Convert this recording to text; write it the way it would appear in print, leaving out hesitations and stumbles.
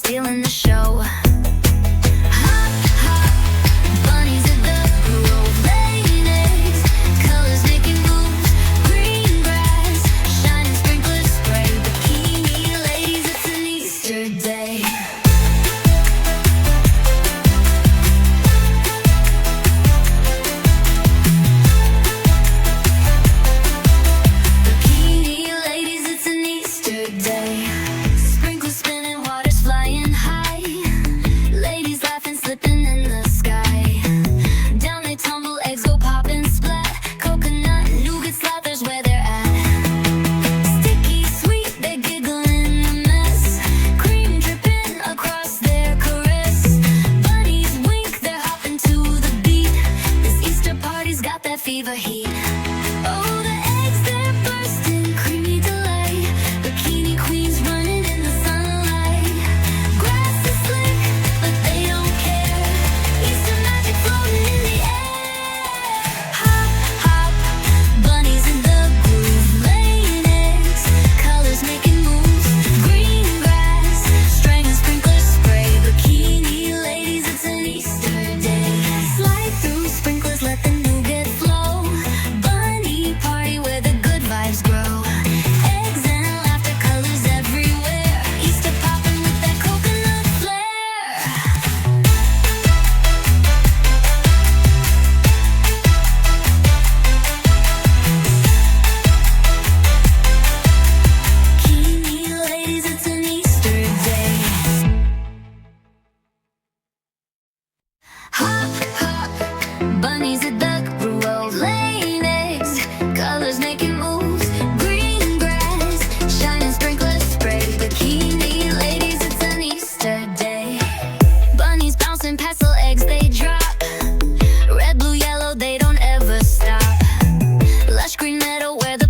stealing the show. Hop, hop, bunnies at the grove, laying eggs, colors making moves, green grass, shining sprinklers spray, bikini ladies, it's an Easter day. Bikini ladies, it's an Easter day. Sprinkles spinning, water's flying high, ladies laughing, slippin in the sky. Down they tumble, eggs go poppin', splat, coconut, nougat, slathers where they're at. Sticky, sweet, they're giggling a mess, cream dripping across their caress. Bunnies wink, they're hopping to the beat, this Easter party's got that fever heat. Oh, the eggs, they're bursting, creamy delight, bikini queens running in the sunlight. Grass is slick, but they don't care, Easter magic floating in the air. Hop, hop, bunnies in the groove, laying eggs, colors making moves, green grass, string and sprinkler spray, bikini ladies, it's an Easter day. Slide through sprinklers, let the nougat flow, bunny party where the good vibes grow. Eggs and laughter, colors everywhere, Easter popping with that coconut flair. Bikini ladies, it's an Easter day. Hop, hop, bunnies at the grove, laying eggs, colors making moves, green grass, shining sprinklers spray, bikini ladies, it's an Easter day. Bunnies bouncing, pastel eggs they drop, red, blue, yellow, they don't ever stop. Lush green meadow where the